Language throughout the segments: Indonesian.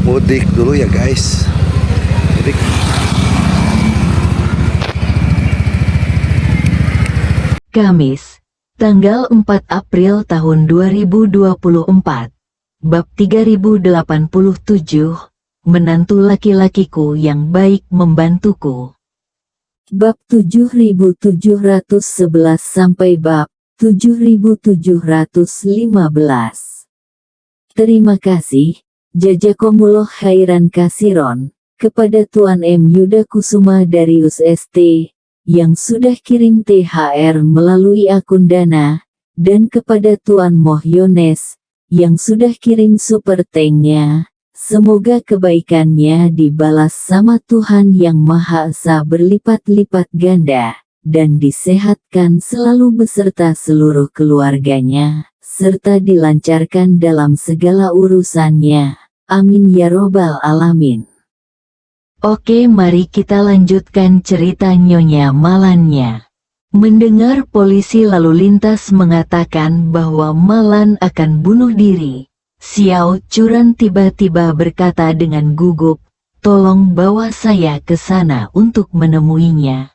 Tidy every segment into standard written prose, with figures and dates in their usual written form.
mudik dulu ya guys. Mudik. Kamis, tanggal 4 April tahun 2024. Bab 3087, Menantu Laki-lakiku yang Baik Membantuku. Bab 7711 sampai bab 7715. Terima kasih, Jazakumullah khairan kasiron, kepada Tuan M. Yuda Kusuma dari UST, yang sudah kirim THR melalui akun Dana, dan kepada Tuan Mohyones, yang sudah kirim super thanknya. Semoga kebaikannya dibalas sama Tuhan Yang Maha Esa berlipat-lipat ganda, dan disehatkan selalu beserta seluruh keluarganya, serta dilancarkan dalam segala urusannya. Amin ya robbal alamin. Oke, mari kita lanjutkan cerita Nyonya Malannya. Mendengar polisi lalu lintas mengatakan bahwa Malan akan bunuh diri, Xiao Curan tiba-tiba berkata dengan gugup, "Tolong bawa saya ke sana untuk menemuinya."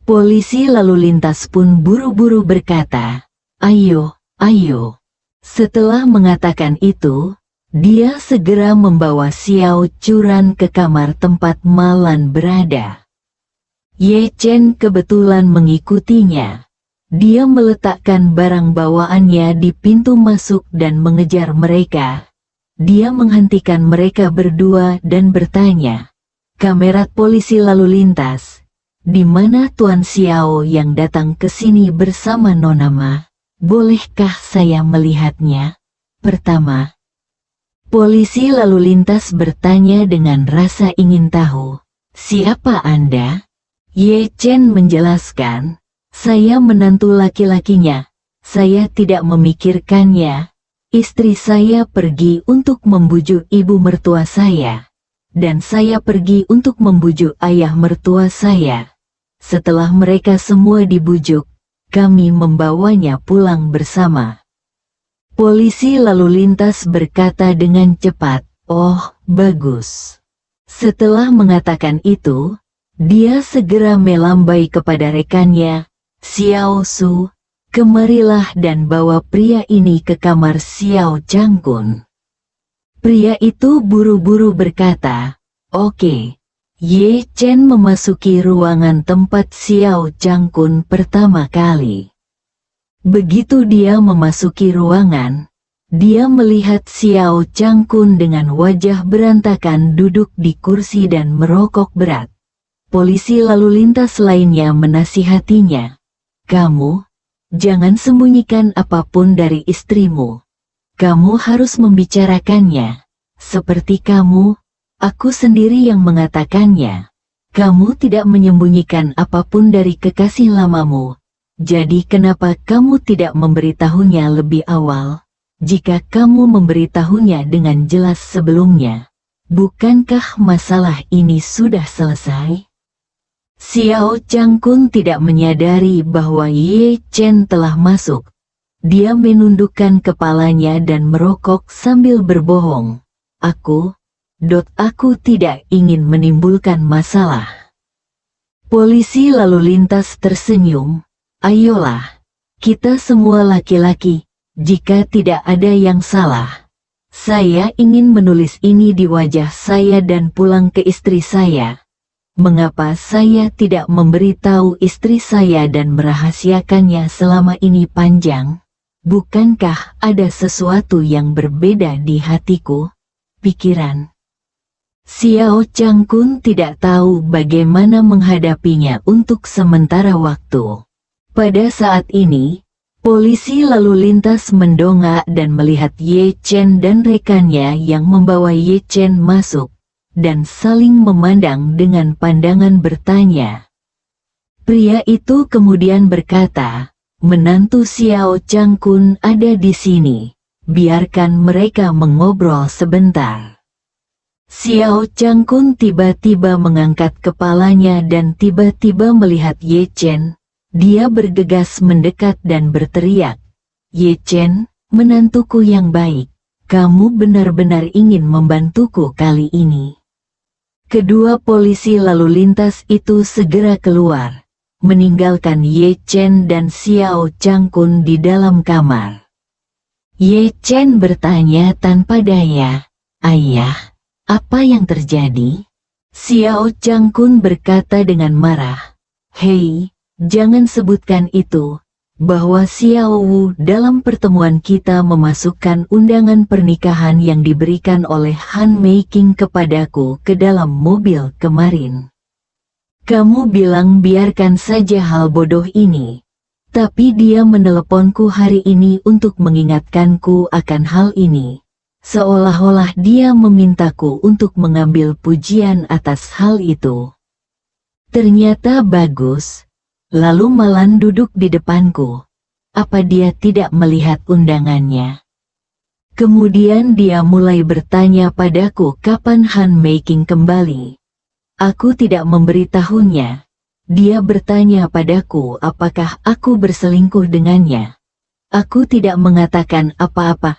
Polisi lalu lintas pun buru-buru berkata, "Ayo, ayo." Setelah mengatakan itu, dia segera membawa Xiao Curan ke kamar tempat Malan berada. Ye Chen kebetulan mengikutinya. Dia meletakkan barang bawaannya di pintu masuk dan mengejar mereka. Dia menghentikan mereka berdua dan bertanya, "Kamerat polisi lalu lintas, di mana Tuan Xiao yang datang ke sini bersama Nona Ma? Bolehkah saya melihatnya?" Pertama, polisi lalu lintas bertanya dengan rasa ingin tahu, "Siapa Anda?" Ye Chen menjelaskan, "Saya menantu laki-lakinya. Saya tidak memikirkannya. Istri saya pergi untuk membujuk ibu mertua saya, dan saya pergi untuk membujuk ayah mertua saya. Setelah mereka semua dibujuk, kami membawanya pulang bersama." Polisi lalu lintas berkata dengan cepat, "Oh, bagus." Setelah mengatakan itu, dia segera melambai kepada rekannya, "Xiao Su, kemarilah dan bawa pria ini ke kamar Xiao Changkun." Pria itu buru-buru berkata, "Oke." Ye Chen memasuki ruangan tempat Xiao Changkun pertama kali. Begitu dia memasuki ruangan, dia melihat Xiao Changkun dengan wajah berantakan duduk di kursi dan merokok berat. Polisi lalu lintas lainnya menasihatinya, "Kamu, jangan sembunyikan apapun dari istrimu. Kamu harus membicarakannya. Seperti kamu, aku sendiri yang mengatakannya. Kamu tidak menyembunyikan apapun dari kekasih lamamu. Jadi kenapa kamu tidak memberitahunya lebih awal? Jika kamu memberitahunya dengan jelas sebelumnya, bukankah masalah ini sudah selesai?" Xiao Changkun tidak menyadari bahwa Ye Chen telah masuk. Dia menundukkan kepalanya dan merokok sambil berbohong. Aku tidak ingin menimbulkan masalah." Polisi lalu lintas tersenyum, "Ayolah, kita semua laki-laki, jika tidak ada yang salah. Saya ingin menulis ini di wajah saya dan pulang ke istri saya. Mengapa saya tidak memberitahu istri saya dan merahasiakannya selama ini panjang? Bukankah ada sesuatu yang berbeda di hatiku?" Pikiran Xiao Changkun tidak tahu bagaimana menghadapinya untuk sementara waktu. Pada saat ini, polisi lalu lintas mendongak dan melihat Ye Chen dan rekannya yang membawa Ye Chen masuk, dan saling memandang dengan pandangan bertanya. Pria itu kemudian berkata, "Menantu Xiao Changkun ada di sini. Biarkan mereka mengobrol sebentar." Xiao Changkun tiba-tiba mengangkat kepalanya dan tiba-tiba melihat Ye Chen. Dia bergegas mendekat dan berteriak, "Ye Chen, menantuku yang baik, kamu benar-benar ingin membantuku kali ini." Kedua polisi lalu lintas itu segera keluar, meninggalkan Ye Chen dan Xiao Changkun di dalam kamar. Ye Chen bertanya tanpa daya, "Ayah, apa yang terjadi?" Xiao Changkun berkata dengan marah, "Hei, jangan sebutkan itu, bahwa Xiao Wu dalam pertemuan kita memasukkan undangan pernikahan yang diberikan oleh Han Meiking kepadaku ke dalam mobil kemarin. Kamu bilang biarkan saja hal bodoh ini, tapi dia meneleponku hari ini untuk mengingatkanku akan hal ini, seolah-olah dia memintaku untuk mengambil pujian atas hal itu. Ternyata bagus. Lalu Malan duduk di depanku. Apa dia tidak melihat undangannya?" Kemudian dia mulai bertanya padaku kapan Han Meiking kembali. Aku tidak memberitahunya. Dia bertanya padaku apakah aku berselingkuh dengannya. Aku tidak mengatakan apa-apa.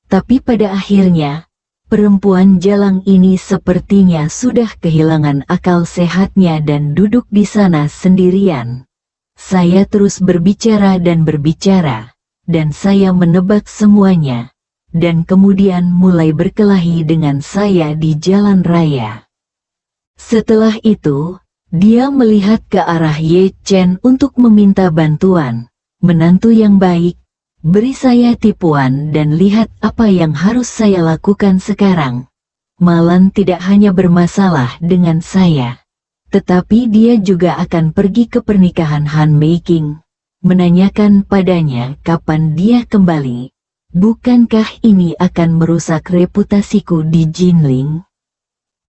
Tapi pada akhirnya, perempuan jalang ini sepertinya sudah kehilangan akal sehatnya dan duduk di sana sendirian. Saya terus berbicara dan berbicara, dan saya menebak semuanya, dan kemudian mulai berkelahi dengan saya di jalan raya. Setelah itu, dia melihat ke arah Ye Chen untuk meminta bantuan. "Menantu yang baik, beri saya tipuan dan lihat apa yang harus saya lakukan sekarang." Malan tidak hanya bermasalah dengan saya, tetapi dia juga akan pergi ke pernikahan Han Meiking, menanyakan padanya kapan dia kembali. Bukankah ini akan merusak reputasiku di Jinling?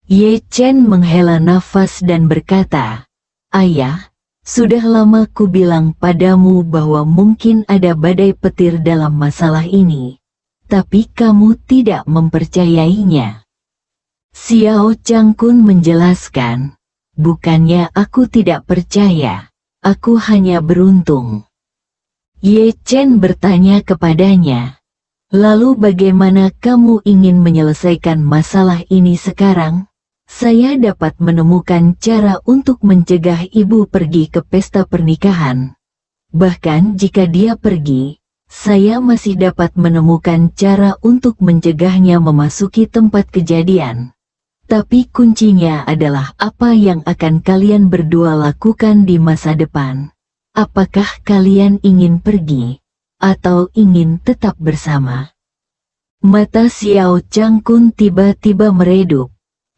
Ye Chen menghela nafas dan berkata, "Ayah, sudah lama ku bilang padamu bahwa mungkin ada badai petir dalam masalah ini, tapi kamu tidak mempercayainya." Xiao Changkun menjelaskan, "Bukannya aku tidak percaya, aku hanya beruntung." Ye Chen bertanya kepadanya, "Lalu bagaimana kamu ingin menyelesaikan masalah ini sekarang?" "Saya dapat menemukan cara untuk mencegah ibu pergi ke pesta pernikahan. Bahkan jika dia pergi, saya masih dapat menemukan cara untuk mencegahnya memasuki tempat kejadian. Tapi kuncinya adalah apa yang akan kalian berdua lakukan di masa depan. Apakah kalian ingin pergi, atau ingin tetap bersama?" Mata Xiao Changkun tiba-tiba meredup.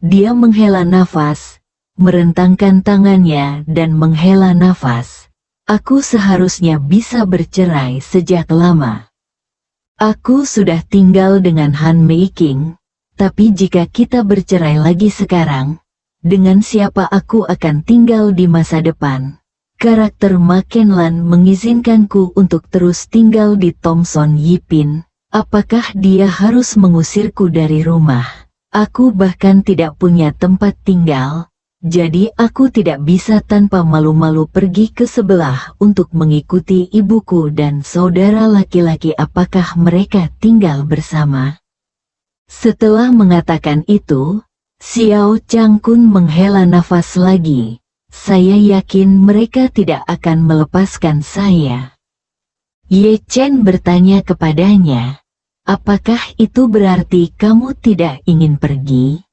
Dia menghela nafas, merentangkan tangannya dan menghela nafas. "Aku seharusnya bisa bercerai sejak lama. Aku sudah tinggal dengan Han Meiking. Tapi jika kita bercerai lagi sekarang, dengan siapa aku akan tinggal di masa depan?" Karakter Makenlan mengizinkanku untuk terus tinggal di Thomson Yipin. Apakah dia harus mengusirku dari rumah? Aku bahkan tidak punya tempat tinggal, jadi aku tidak bisa tanpa malu-malu pergi ke sebelah untuk mengikuti ibuku dan saudara laki-laki apakah mereka tinggal bersama. Setelah mengatakan itu, Xiao Changkun menghela nafas lagi. "Saya yakin mereka tidak akan melepaskan saya." Ye Chen bertanya kepadanya, "Apakah itu berarti kamu tidak ingin pergi?"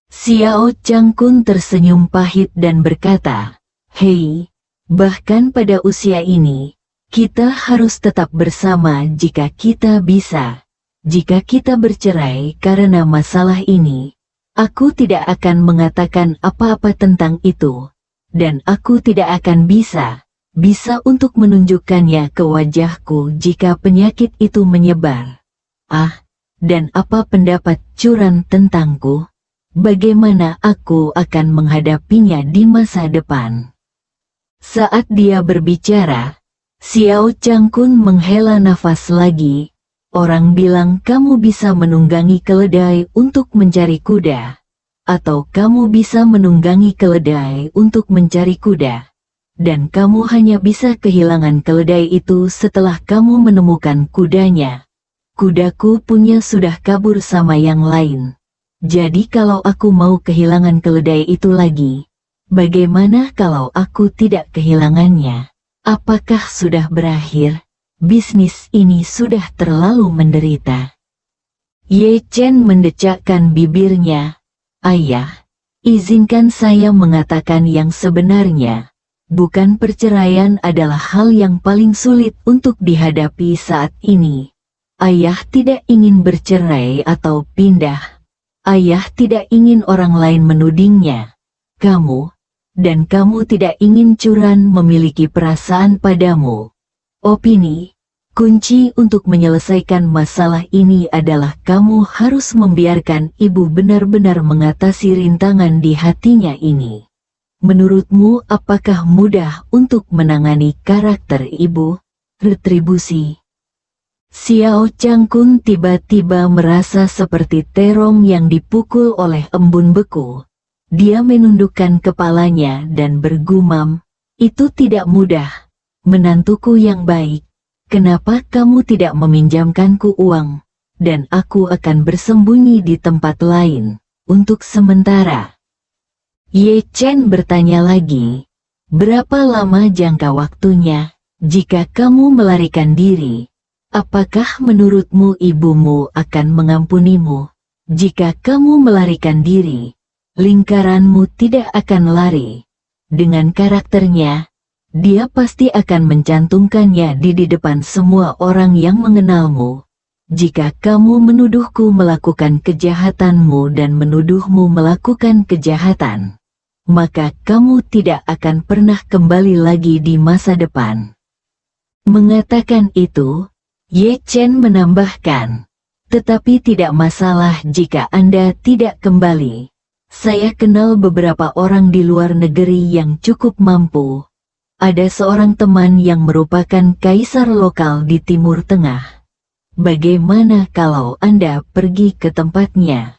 Xiao Changkun tersenyum pahit dan berkata, "Hei, bahkan pada usia ini, kita harus tetap bersama jika kita bisa. Jika kita bercerai karena masalah ini, aku tidak akan mengatakan apa-apa tentang itu, dan aku tidak akan bisa untuk menunjukkannya ke wajahku jika penyakit itu menyebar. Dan apa pendapat Curan tentangku? Bagaimana aku akan menghadapinya di masa depan?" Saat dia berbicara, Xiao Changkun menghela nafas lagi. "Orang bilang kamu bisa menunggangi keledai untuk mencari kuda, atau kamu bisa menunggangi keledai untuk mencari kuda, dan kamu hanya bisa kehilangan keledai itu setelah kamu menemukan kudanya. Kudaku punya sudah kabur sama yang lain. Jadi kalau aku mau kehilangan keledai itu lagi, bagaimana kalau aku tidak kehilangannya? Apakah sudah berakhir? Bisnis ini sudah terlalu menderita. Ye Chen mendecakkan bibirnya. Ayah, izinkan saya mengatakan yang sebenarnya. Bukan perceraian adalah hal yang paling sulit untuk dihadapi saat ini. Ayah tidak ingin bercerai atau pindah. Ayah tidak ingin orang lain menudingnya. Kamu tidak ingin Curan memiliki perasaan padamu. Opini, kunci untuk menyelesaikan masalah ini adalah kamu harus membiarkan ibu benar-benar mengatasi rintangan di hatinya ini. Menurutmu apakah mudah untuk menangani karakter ibu? Retribusi. Xiao Changkun tiba-tiba merasa seperti terong yang dipukul oleh embun beku. Dia menundukkan kepalanya dan bergumam, "Itu tidak mudah. Menantuku yang baik, kenapa kamu tidak meminjamkanku uang, dan aku akan bersembunyi di tempat lain, untuk sementara?" Ye Chen bertanya lagi, "Berapa lama jangka waktunya, jika kamu melarikan diri? Apakah menurutmu ibumu akan mengampunimu? Jika kamu melarikan diri, lingkaranmu tidak akan lari. Dengan karakternya, dia pasti akan mencantumkannya di depan semua orang yang mengenalmu. Jika kamu menuduhku melakukan kejahatanmu dan menuduhmu melakukan kejahatan, maka kamu tidak akan pernah kembali lagi di masa depan." Mengatakan itu, Ye Chen menambahkan, "Tetapi tidak masalah jika Anda tidak kembali. Saya kenal beberapa orang di luar negeri yang cukup mampu. Ada seorang teman yang merupakan kaisar lokal di Timur Tengah. Bagaimana kalau Anda pergi ke tempatnya?"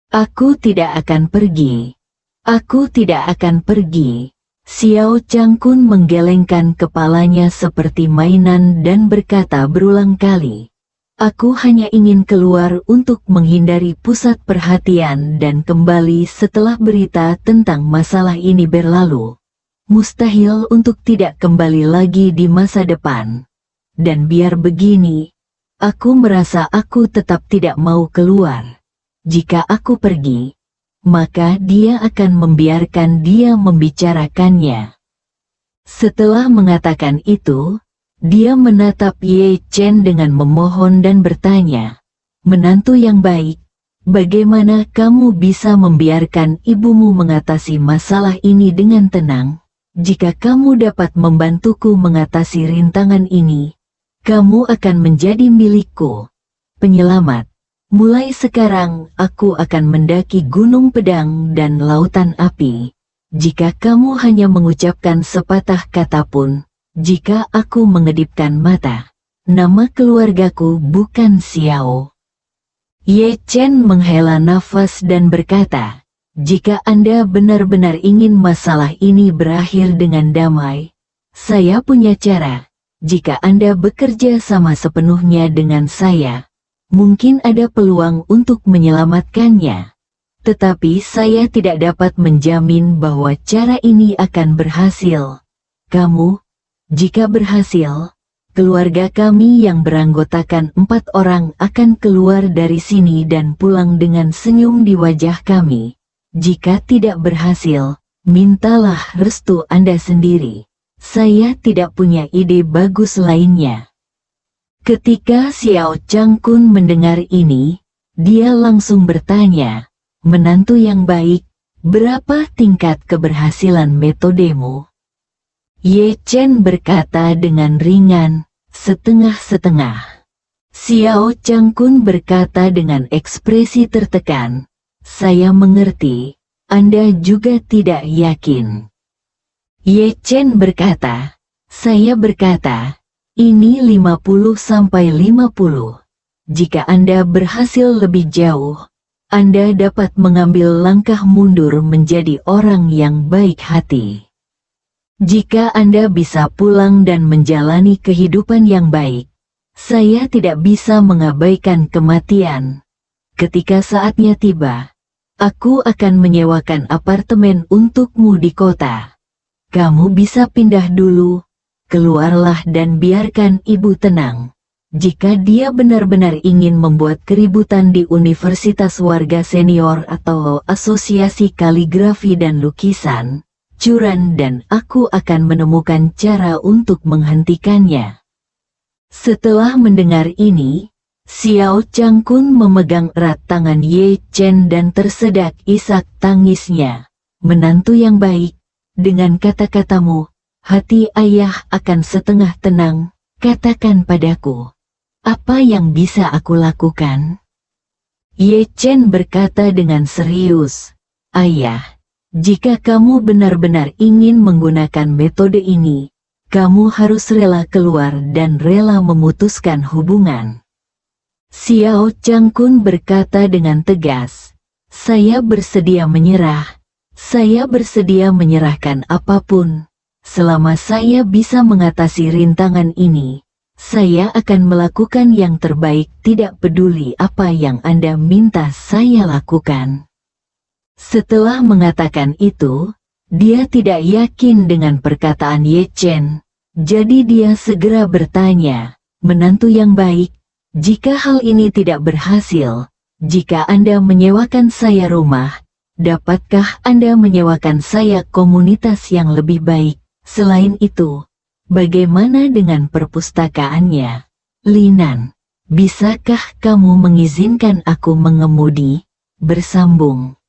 "Aku tidak akan pergi. Aku tidak akan pergi." Xiao Changkun menggelengkan kepalanya seperti mainan dan berkata berulang kali, "Aku hanya ingin keluar untuk menghindari pusat perhatian dan kembali setelah berita tentang masalah ini berlalu. Mustahil untuk tidak kembali lagi di masa depan. Dan biar begini, aku merasa aku tetap tidak mau keluar. Jika aku pergi, maka dia akan membiarkan dia membicarakannya." Setelah mengatakan itu, dia menatap Ye Chen dengan memohon dan bertanya, "Menantu yang baik, bagaimana kamu bisa membiarkan ibumu mengatasi masalah ini dengan tenang? Jika kamu dapat membantuku mengatasi rintangan ini, kamu akan menjadi milikku. Penyelamat. Mulai sekarang aku akan mendaki Gunung Pedang dan Lautan Api. Jika kamu hanya mengucapkan sepatah kata pun, jika aku mengedipkan mata, nama keluargaku bukan Xiao." Ye Chen menghela nafas dan berkata, "Jika Anda benar-benar ingin masalah ini berakhir dengan damai, saya punya cara. Jika Anda bekerja sama sepenuhnya dengan saya, mungkin ada peluang untuk menyelamatkannya. Tetapi saya tidak dapat menjamin bahwa cara ini akan berhasil. Jika berhasil, keluarga kami yang beranggotakan 4 orang akan keluar dari sini dan pulang dengan senyum di wajah kami. Jika tidak berhasil, mintalah restu Anda sendiri. Saya tidak punya ide bagus lainnya." Ketika Xiao Changkun mendengar ini, dia langsung bertanya, "Menantu yang baik, berapa tingkat keberhasilan metodemu?" Ye Chen berkata dengan ringan, "Setengah-setengah." Xiao Changkun berkata dengan ekspresi tertekan, "Saya mengerti, Anda juga tidak yakin." Ye Chen berkata, "Saya berkata, ini 50-50. Jika Anda berhasil lebih jauh, Anda dapat mengambil langkah mundur menjadi orang yang baik hati. Jika Anda bisa pulang dan menjalani kehidupan yang baik, Saya tidak bisa mengabaikan kematian. Ketika saatnya tiba, aku akan menyewakan apartemen untukmu di kota. Kamu bisa pindah dulu, keluarlah dan biarkan ibu tenang. Jika dia benar-benar ingin membuat keributan di Universitas Warga Senior atau Asosiasi Kaligrafi dan Lukisan, Curan dan aku akan menemukan cara untuk menghentikannya. Setelah mendengar ini, Xiao Changkun memegang erat tangan Ye Chen dan tersedak isak tangisnya. Menantu yang baik, dengan kata-katamu, hati ayah akan setengah tenang. Katakan padaku, apa yang bisa aku lakukan? Ye Chen berkata dengan serius, Ayah, jika kamu benar-benar ingin menggunakan metode ini, kamu harus rela keluar dan rela memutuskan hubungan. Xiao Changkun berkata dengan tegas, saya bersedia menyerah. Saya bersedia menyerahkan apapun. Selama saya bisa mengatasi rintangan ini, saya akan melakukan yang terbaik, tidak peduli apa yang Anda minta saya lakukan. Setelah mengatakan itu, dia tidak yakin dengan perkataan Ye Chen. Jadi dia segera bertanya, menantu yang baik, jika hal ini tidak berhasil, jika Anda menyewakan saya rumah, dapatkah Anda menyewakan saya komunitas yang lebih baik? Selain itu, bagaimana dengan perpustakaannya? Linan, bisakah kamu mengizinkan aku mengemudi? Bersambung.